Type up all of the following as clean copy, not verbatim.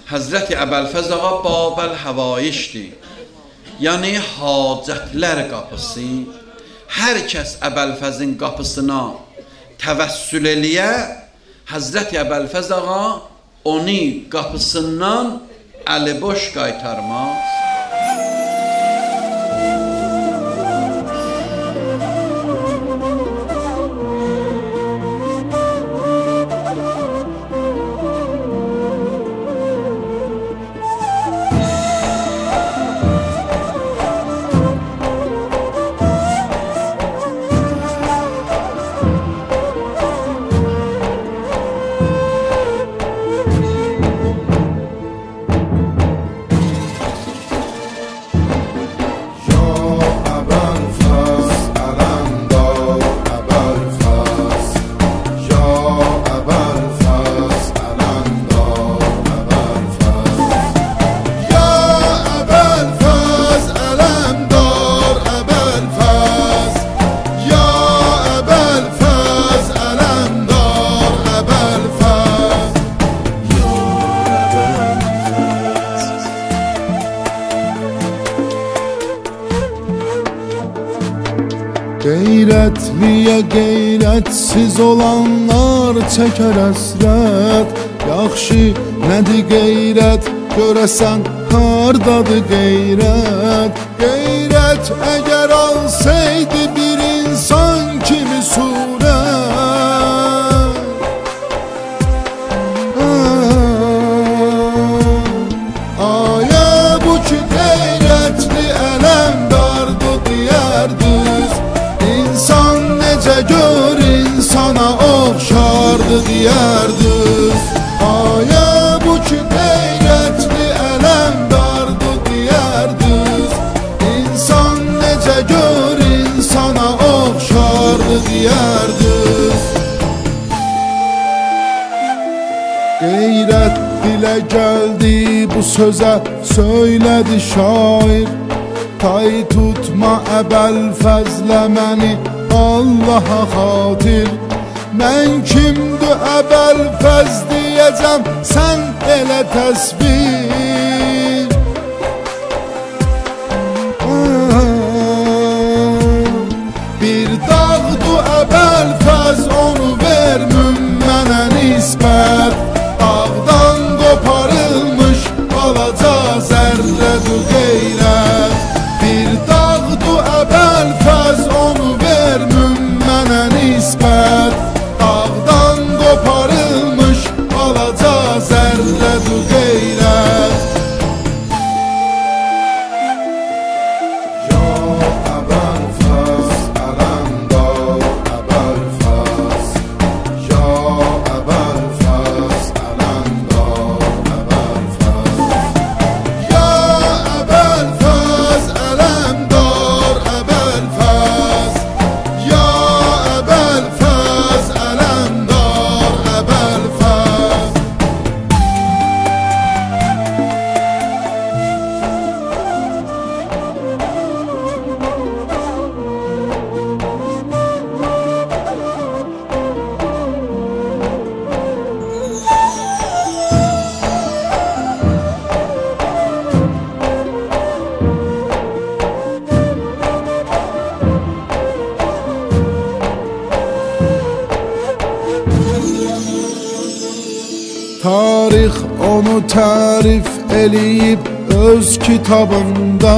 Həzrəti Əbəlfəz ağa Babəl Həvaişdir. Yəni hacətlər qapısı. Hər kəs Əbəlfəzin qapısına təvəssül eləyə, Həzrəti Əbəlfəz ağa onu qapısından əli boş qaytarmaz. Qeyrətliyə qeyrətsiz olanlar çəkər əsrət. Yaxşı nədir qeyrət, görəsən hardadır qeyrət. Qeyrət əgər alsaydı bir insan kimi surət, ayə bu ki qeyrətli ələmdardır deyərdiz. İnsan necə gör insana oxşardı deyərdiz. Ayə bu ki qeyrətli ələmdardı deyərdiz. İnsan necə gör insana oxşardı deyərdiz. Qeyrət dilə gəldi bu sözə söylədi şair. Tay tutma Əbəlfəzlə məni Allaha xatir. Mən kimdir Əbəlfəz deyəcəm, sən elə təsvir. Bir dağdır Əbəlfəz, onu vermün mənə nisbət. Dağdan qoparılmış balaca zərrədir qeyrət. Bir dağdır Əbəlfəz, onu vermün mənə nisbət. Dağdan qoparılmış balaca zərrədir qeyrət. Tarix onu tərif eləyib öz kitabında.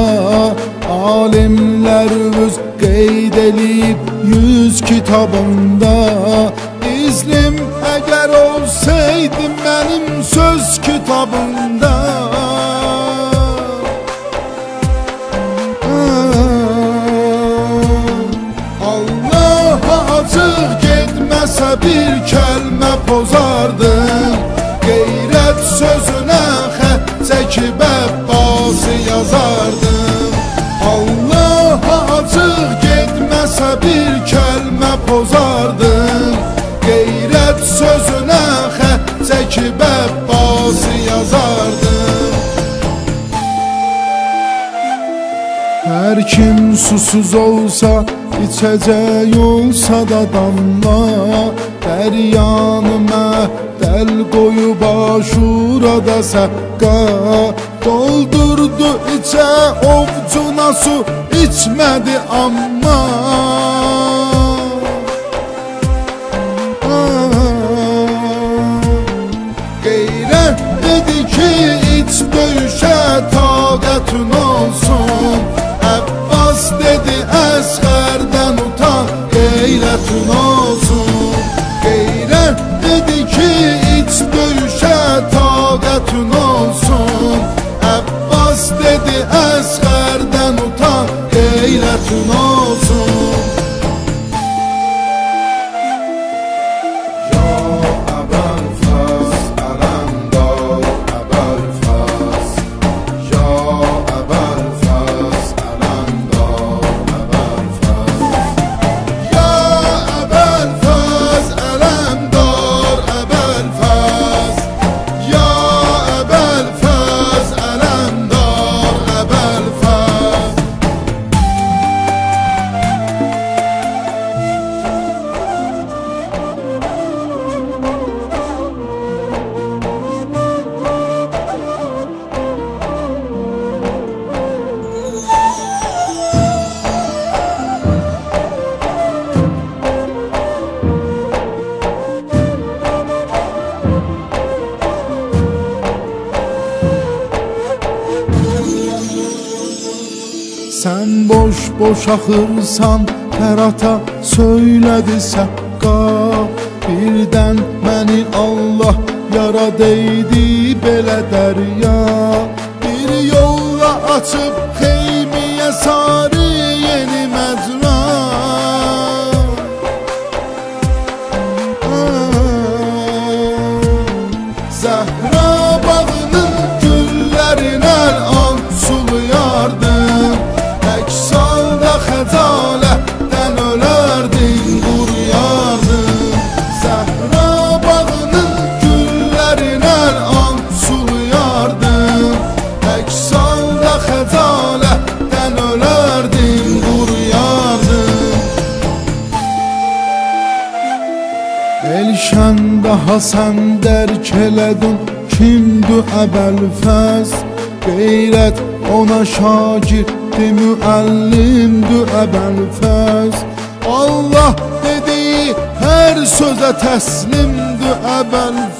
Alimlər öz qeyd eləyib 100 kitabında. İzlim əgər olsaydı mənim söz kitabında, Allaha açıq getməsə bir kəlmə pozardım. Qeyrət sözünə xət çəkib Əbbası yazardım. Allaha açıq getməsə bir kəlmə pozardım. Qeyrət sözünə xət çəkib Əbbası yazardım. Hər kim susuz olsa, içəcək olsa da damla. Dəryanımə el qoyub aşurada səqqa, doldurdu içə ovcuna su, içmədi amma. Qeyrət dedi ki, iç döyüşə taqətin olsun. Əbbas dedi, Əsqərdən utan, qeyrətin olsun. Qeyrət dedi ki, iç döyüşə taqətin olsun. Əbbas dedi, Əsqərdən utan, qeyrətin olsun. Sən boş axırsan, Fərata söylədi səqqa. Birdən məni Allah yarad eydi belə dərya. Bir yolla açıb xeymiyə sarı yeni məcra. Zəhra bağının güllərinə an sulayardım. Xəcalətdən ölərdin, quruyardın. Zəhra bağının güllərinə an sulayardın. Əks halda xəcalətdən ölərdin, quruyardın. Elşəndə Hasən dərk elədin, kimdir Əbəlfəz? Qeyrət ona şagirdi, müəllimdir Əbəlfəz. Allah dediyi hər sözə təslimdir Əbəlfəz.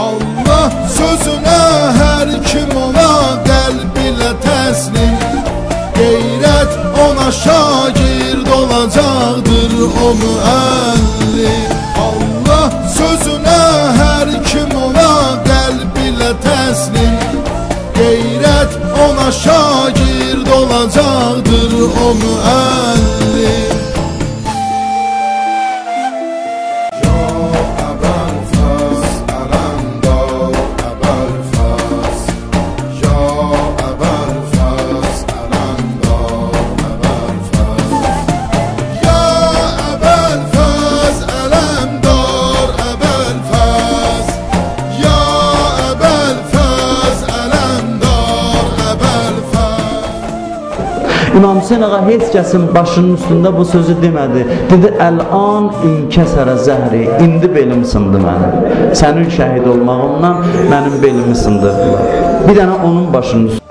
Allah sözünə hər kim ola qəlbilə təslim. Qeyrət ona şagird olacaqdır o müəllim. Allah sözünə hər kim ola qəlbilə təslim. Qeyrət ona şagird olacaqdır o müəllim. İmam Hüseyin ağa heç kəsin başının üstündə bu sözü demədi. Dedi, əl-an inkəsərə zəhri, indi belim sındı mənim. Sənin şəhid olmağımdan mənim belimi sındırdılar. Bir dənə onun başının üstündə.